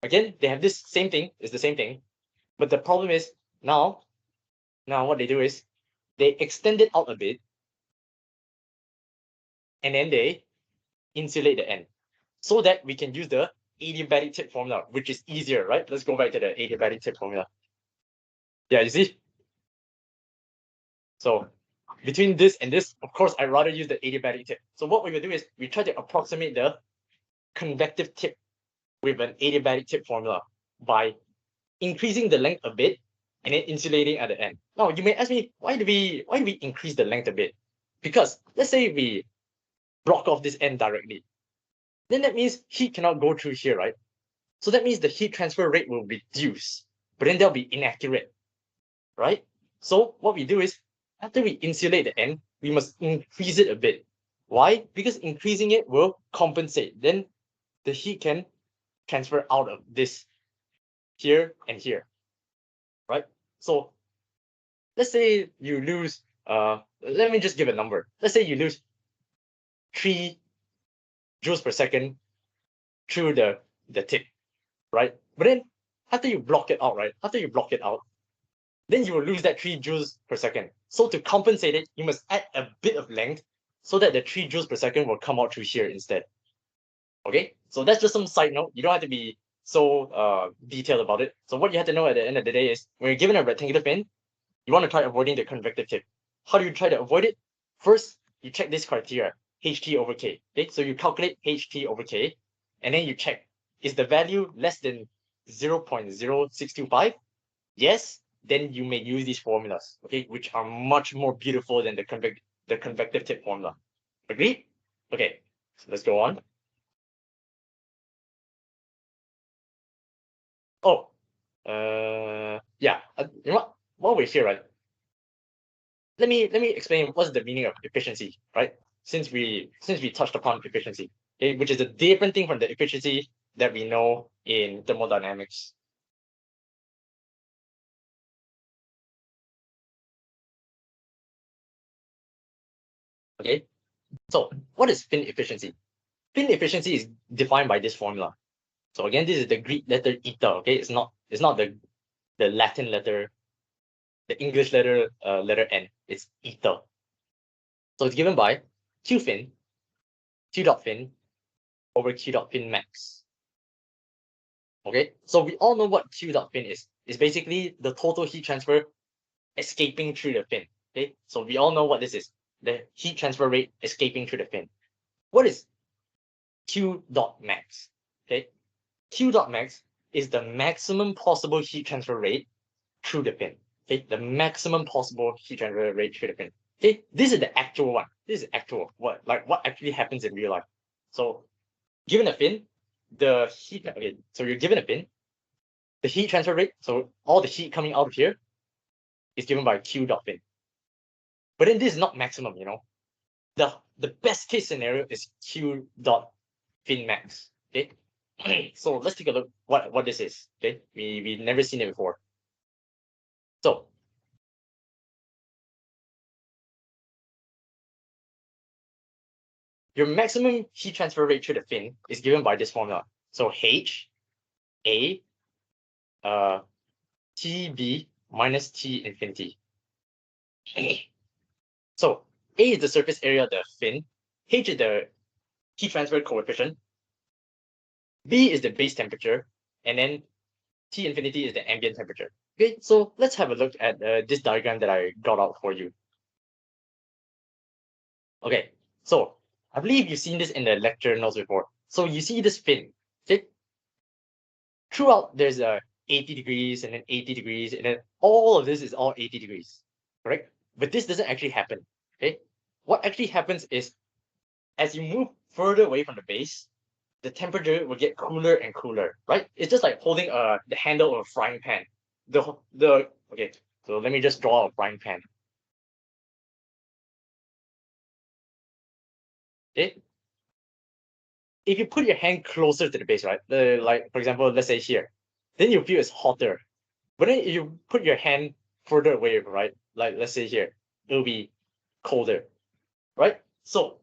Again, they have this same thing, it's the same thing. But the problem is now what they do is they extend it out a bit and then they insulate the end so that we can use the adiabatic tip formula, which is easier, right? Let's go back to the adiabatic tip formula. Yeah, you see? So between this and this, of course, I'd rather use the adiabatic tip. So what we will do is we try to approximate the convective tip with an adiabatic tip formula by increasing the length a bit and then insulating at the end. Now you may ask me, why do we increase the length a bit? Because let's say we block off this end directly, then that means heat cannot go through here, right? So that means the heat transfer rate will reduce, but then they'll be inaccurate, right? So what we do is after we insulate the end, we must increase it a bit. Why? Because increasing it will compensate. Then the heat can transfer out of this here and here, right? So let's say you lose, let me just give a number. Let's say you lose 3 joules per second through the tip, right? But then after you block it out, right? After you block it out, then you will lose that 3 joules per second. So to compensate it, you must add a bit of length so that the 3 joules per second will come out through here instead. Okay, so that's just some side note. You don't have to be so detailed about it. So what you have to know at the end of the day is when you're given a rectangular fin, you want to try avoiding the convective tip. How do you try to avoid it? First, you check this criteria, ht over k. Okay, so you calculate ht over k, and then you check, is the value less than 0.0625? Yes, then you may use these formulas, okay, which are much more beautiful than the convective tip formula. Agree? Okay, so let's go on. Oh, yeah, you know what? While we're here, right? Let me explain what's the meaning of efficiency, right? Since we touched upon efficiency, okay, which is a different thing from the efficiency that we know in thermodynamics. Okay, so what is fin efficiency? Fin efficiency is defined by this formula. So again, this is the Greek letter eta. Okay, it's not the Latin letter, the English letter letter n. It's eta. So it's given by q fin, q dot fin over q dot fin max. Okay, so we all know what q dot fin is. It's basically the total heat transfer escaping through the fin. Okay, so we all know what this is. The heat transfer rate escaping through the fin. What is q dot max? Okay, q dot max is the maximum possible heat transfer rate through the fin. Okay, the maximum possible heat transfer rate through the fin. Okay, this is the actual one. This is actual what actually happens in real life. So given a fin, the heat, okay, so you're given a fin, the heat transfer rate, so all the heat coming out of here is given by q dot fin. But then this is not maximum, you know. The best case scenario is q dot fin max. Okay. So let's take a look what this is. Okay. We've never seen it before. So your maximum heat transfer rate through the fin is given by this formula. So H A TB minus T infinity. So A is the surface area of the fin, H is the heat transfer coefficient, B is the base temperature, and then T infinity is the ambient temperature. Okay, so let's have a look at this diagram that I got out for you. Okay, so I believe you've seen this in the lecture notes before. So you see this fin, okay? Throughout there's a 80 degrees and then 80 degrees, and then all of this is all 80 degrees, correct? But this doesn't actually happen, okay? What actually happens is as you move further away from the base, the temperature will get cooler and cooler, right? It's just like holding the handle of a frying pan. Okay, so let me just draw a frying pan. Okay, if you put your hand closer to the base, right? Like for example, let's say here, then you feel it's hotter. But then if you put your hand further away, right? Like let's say here, it'll be colder, right? So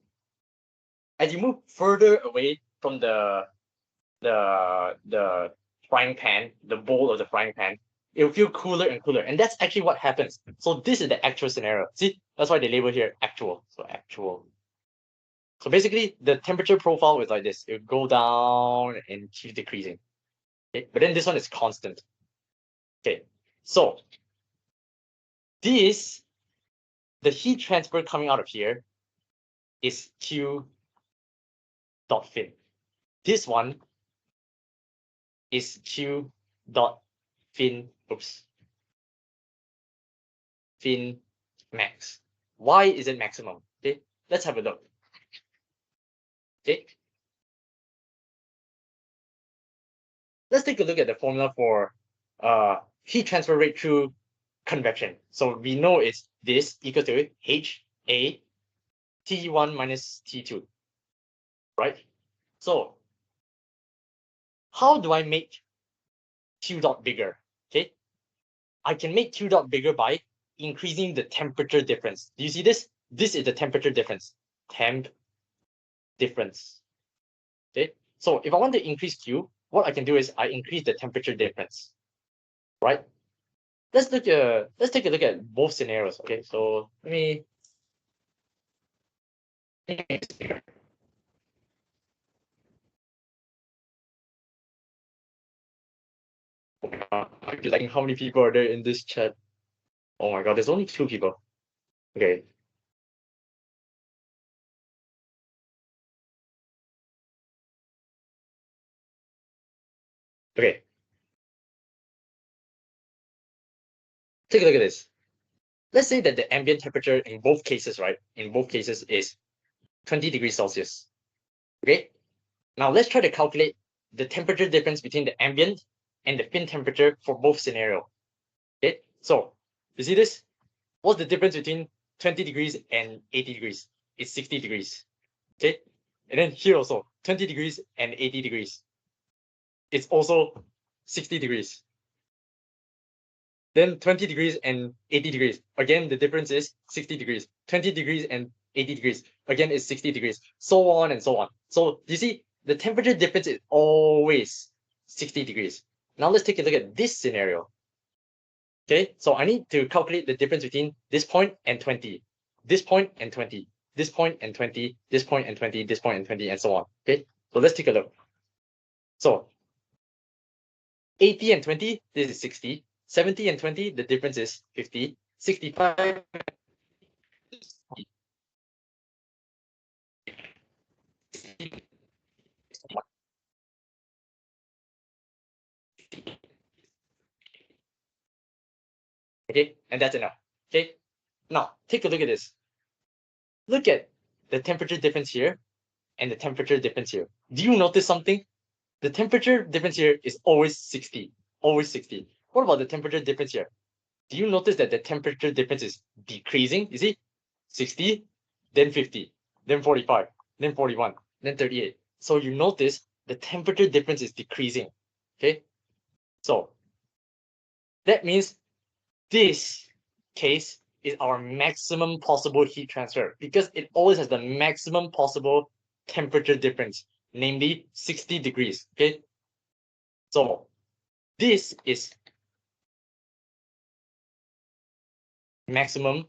as you move further away from the frying pan, the bowl of the frying pan, it will feel cooler and cooler. And that's actually what happens. So this is the actual scenario. See, that's why they label here actual. So actual. So basically, the temperature profile is like this. It will go down and keep decreasing. Okay, but then this one is constant. Okay, so this, the heat transfer coming out of here is Q dot fin. This one is Q dot fin, fin max. Why is it maximum? Okay, let's have a look. Okay, let's take a look at the formula for heat transfer rate through convection. So we know it's this equal to HA T1 minus T2, right? So how do I make Q dot bigger? Okay, I can make Q dot bigger by increasing the temperature difference. Do you see this? This is the temperature difference. Temp difference. Okay, so if I want to increase Q, what I can do is I increase the temperature difference, right? Let's take a look at both scenarios. Okay, so let me. I'm like, how many people are there in this chat? Oh my god, there's only 2 people. Okay. Okay. Take a look at this. Let's say that the ambient temperature in both cases, right? In both cases is 20 degrees Celsius. Okay. Now let's try to calculate the temperature difference between the ambient and the fin temperature for both scenario. Okay. So you see this? What's the difference between 20 degrees and 80 degrees? It's 60 degrees. Okay. And then here also 20 degrees and 80 degrees. It's also 60 degrees. Then 20 degrees and 80 degrees. Again, the difference is 60 degrees. 20 degrees and 80 degrees. Again, is 60 degrees. So on and so on. So you see, the temperature difference is always 60 degrees. Now let's take a look at this scenario. Okay, so I need to calculate the difference between this point and 20, this point and 20, this point and 20, this point and 20, this point and 20, and so on. Okay, so let's take a look. So 80 and 20, this is 60. 70 and 20, the difference is 50. 65. Okay, and that's enough. Okay, now take a look at this. Look at the temperature difference here and the temperature difference here. Do you notice something? The temperature difference here is always 60. Always 60. What about the temperature difference here? Do you notice that the temperature difference is decreasing? You see, 60, then 50, then 45, then 41, then 38. So you notice the temperature difference is decreasing. Okay, so that means this case is our maximum possible heat transfer because it always has the maximum possible temperature difference, namely 60 degrees. Okay, so this is maximum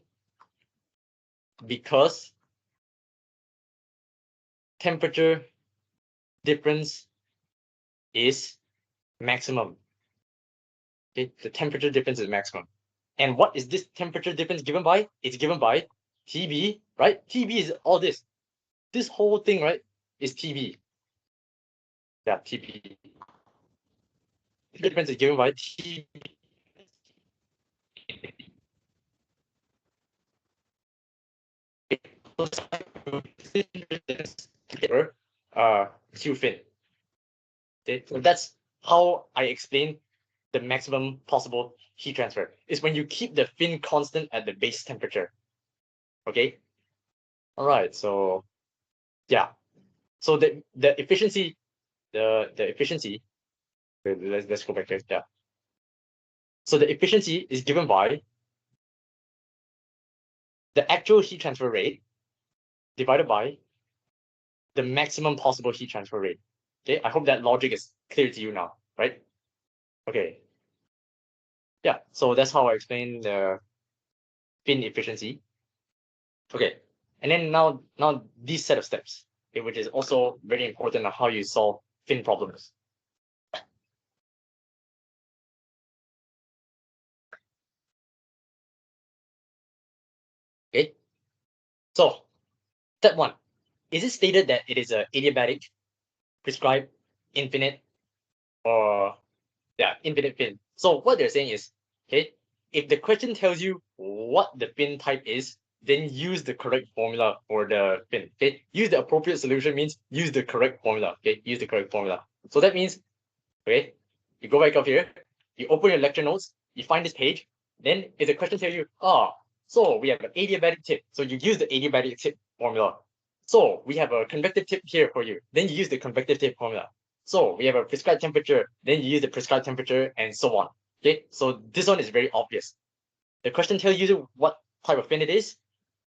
because temperature difference is maximum. Okay, the temperature difference is maximum. And what is this temperature difference given by? It's given by TB, right? TB is all this. This whole thing, right, is TB. Yeah, TB. The difference is given by TB. Q fin. Okay, so that's how I explain the maximum possible heat transfer. Is when you keep the fin constant at the base temperature. Okay. All right. So yeah. So the efficiency, the efficiency. Let's go back there. Yeah. So the efficiency is given by the actual heat transfer rate divided by the maximum possible heat transfer rate. Okay, I hope that logic is clear to you now, right? Okay. Yeah, so that's how I explain the fin efficiency. Okay, and then now this set of steps, okay, which is also very important on how you solve fin problems. Okay, so step one, is it stated that it is a adiabatic, prescribed, infinite, or yeah, infinite fin? So what they're saying is, okay, if the question tells you what the fin type is, then use the correct formula for the fin. Okay, use the appropriate solution means use the correct formula. Okay, use the correct formula. So that means, okay, you go back up here, you open your lecture notes, you find this page, then if the question tells you, so we have an adiabatic tip, so you use the adiabatic tip formula. So we have a convective tip here for you, then you use the convective tip formula. So we have a prescribed temperature, then you use the prescribed temperature, and so on. Okay, so this one is very obvious. The question tells you what type of fin it is,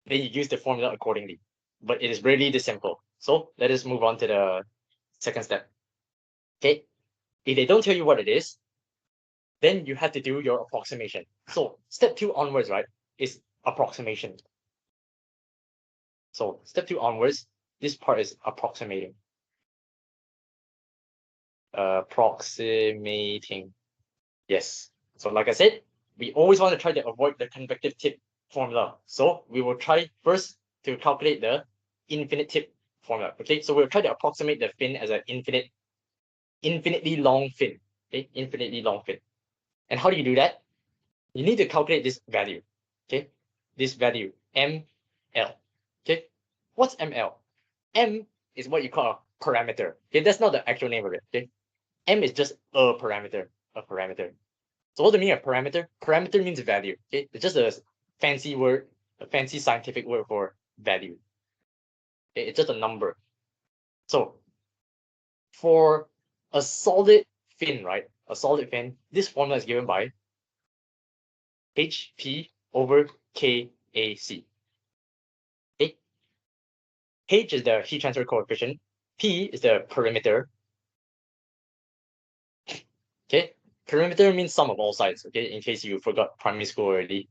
then you use the formula accordingly. But it is really this simple. So let us move on to the second step. Okay, if they don't tell you what it is, then you have to do your approximation. So step 2 onwards, right, is approximation. So step 2 onwards, this part is approximating. Approximating. Yes. So like I said, we always want to try to avoid the convective tip formula. So we will try first to calculate the infinite tip formula. Okay, so we'll try to approximate the fin as an infinitely long fin. Okay, infinitely long fin. And how do you do that? You need to calculate this value. Okay, this value ml. Okay, what's ml? M is what you call a parameter. Okay, that's not the actual name of it. Okay, m is just a parameter. A parameter. So what do you mean a parameter? Parameter means value. Okay, it's just a fancy word, a fancy scientific word for value. Okay? It's just a number. So for a solid fin, right? A solid fin, this formula is given by HP over KAC. Okay? H is the heat transfer coefficient. P is the perimeter. Okay, perimeter means sum of all sides. Okay, in case you forgot primary school already.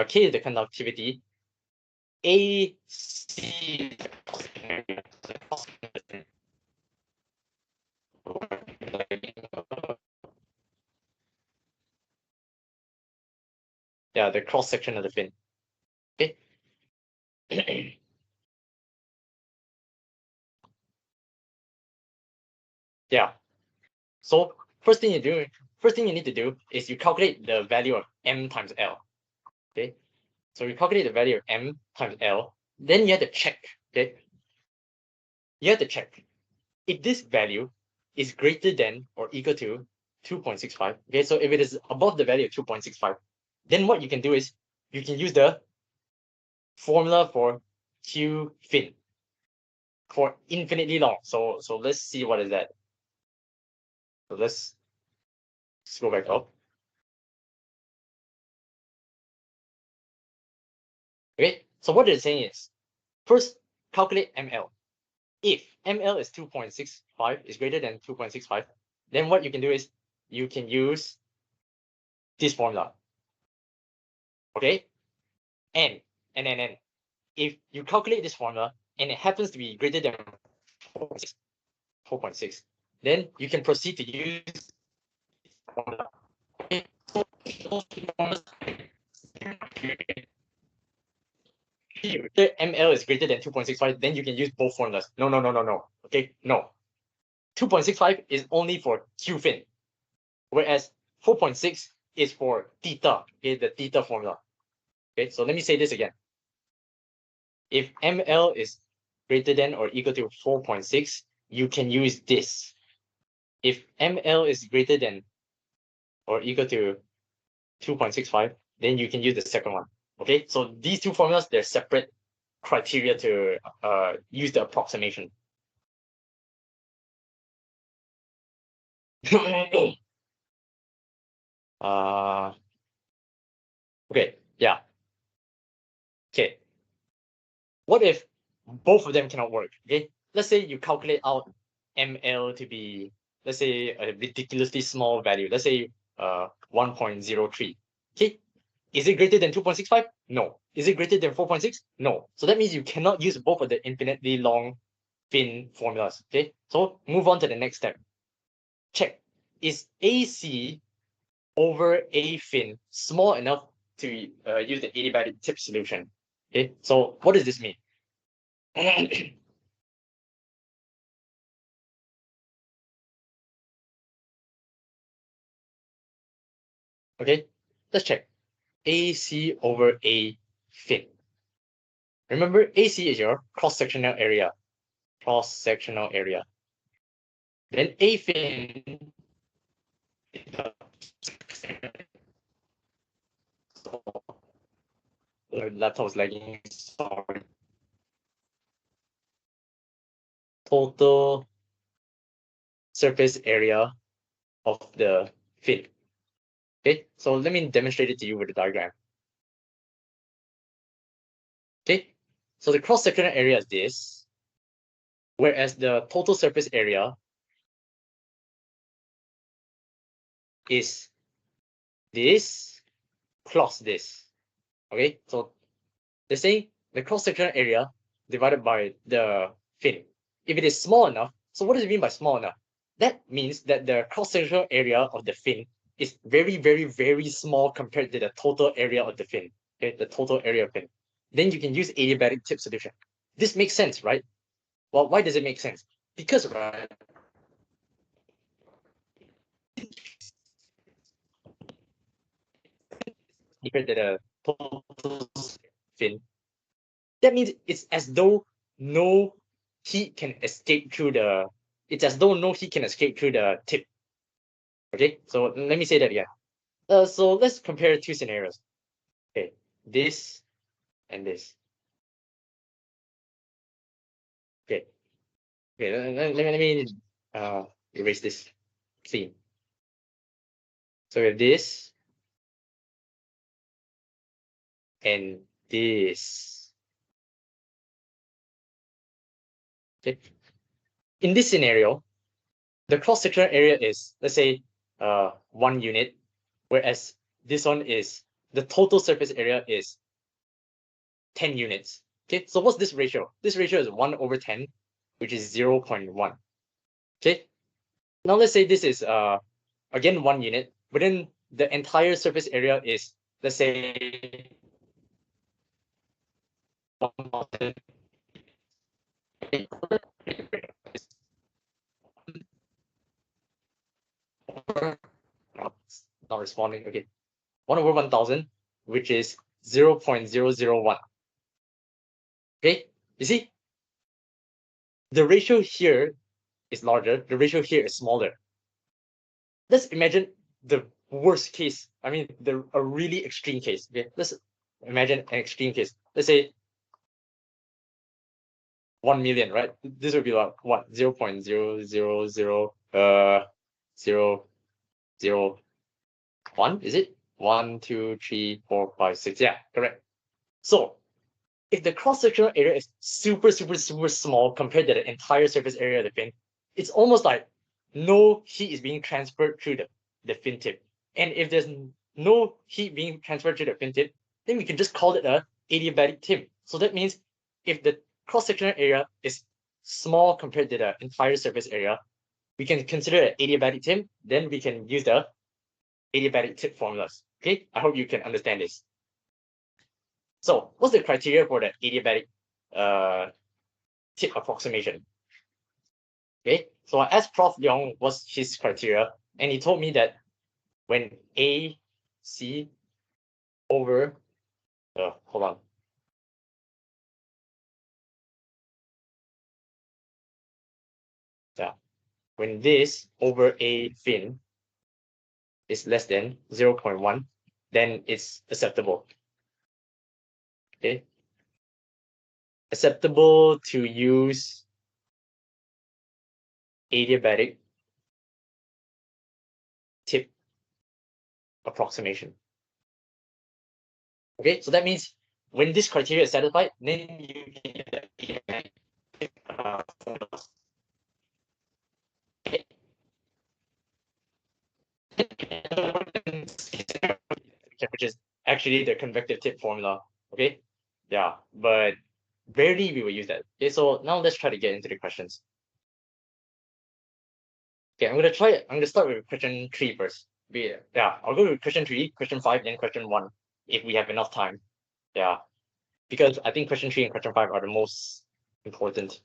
K is the conductivity. AC. Yeah, the cross section of the fin. Okay. Yeah. So first thing you need to do is you calculate the value of m times L. Okay. So you calculate the value of m times L. Then you have to check. Okay. You have to check if this value is greater than or equal to 2.65. Okay. So if it is above the value of 2.65, then what you can do is you can use the formula for Q fin for infinitely long. So let's see what is that. So let's go back up. Okay, so what it's saying is, first calculate ML. If ML is 2.65, is greater than 2.65, then what you can do is you can use this formula. Okay, and if you calculate this formula and it happens to be greater than 4.6, then you can proceed to use this formula. Okay, so those two formulas, if ML is greater than 2.65, then you can use both formulas. No. Okay, no. 2.65 is only for Q fin, whereas 4.6 is for theta, okay, the theta formula. Okay, so let me say this again. If ML is greater than or equal to 4.6, you can use this. If ML is greater than or equal to 2.65, then you can use the second one. Okay, so these two formulas, they're separate criteria to use the approximation. Okay, yeah. Okay. What if both of them cannot work? Okay, let's say you calculate out ML to be let's say a ridiculously small value, let's say 1.03. Okay, is it greater than 2.65? No. Is it greater than 4.6? No. So that means you cannot use both of the infinitely long fin formulas. Okay, so move on to the next step. Check, is AC over A fin small enough to use the adiabatic tip solution? Okay, so what does this mean? Okay, let's check. AC over A fin. Remember, AC is your cross-sectional area. Cross-sectional area. Then A fin is the laptop is lagging. Sorry. Total surface area of the fin. Okay, so let me demonstrate it to you with a diagram. Okay, so the cross-sectional area is this, whereas the total surface area is this plus this. Okay, so they're saying the cross-sectional area divided by the fin. If it is small enough, so what does it mean by small enough? That means that the cross-sectional area of the fin is very, very, very small compared to the total area of the fin. Okay, the total area of fin. Then you can use adiabatic tip solution. This makes sense, right? Well, why does it make sense? Because, right, compared to the total fin, that means it's as though no heat can escape through the, it's as though no heat can escape through the tip. Okay, so let me say that again. So let's compare two scenarios. Okay, this and this. Okay, okay, let me erase this clean. So we have this and this. Okay, in this scenario, the cross-sectional area is, let's say, 1 unit, whereas this one is, the total surface area is 10 units. Okay, so what's this ratio? This ratio is 1 over 10, which is 0.1. Okay, now let's say this is again 1 unit, but then the entire surface area is, let's say, 1,000. Not responding. Okay, 1 over 1,000, which is 0.001. Okay, you see, the ratio here is larger, the ratio here is smaller. Let's imagine the worst case. I mean, a really extreme case. Okay, let's imagine an extreme case. Let's say 1 million, right? This would be like what, 0.0000001? Is it 1, 2, 3, 4, 5, 6? Yeah, correct. So if the cross-sectional area is super, super, super small compared to the entire surface area of the fin, it's almost like no heat is being transferred through the fin tip. And if there's no heat being transferred through the fin tip, then we can just call it a adiabatic tip. So that means if the cross-sectional area is small compared to the entire surface area, we can consider an adiabatic tip. Then we can use the adiabatic tip formulas. Okay, I hope you can understand this. So what's the criteria for the adiabatic tip approximation? Okay, so I asked Prof. Leong what's his criteria, and he told me that when AC over, hold on. Yeah, when this over A fin is less than 0.1, then it's acceptable. Okay, acceptable to use adiabatic tip approximation. Okay, so that means when this criteria is satisfied, then you can get the adiabatic formulas. Okay. which is actually the convective tip formula. Okay, yeah, but rarely we will use that. Okay, so now let's try to get into the questions. Okay, I'm gonna start with question 3 first. Yeah, I'll go with question 3, question 5, then question 1 if we have enough time. Yeah, because I think question 3 and question 5 are the most important.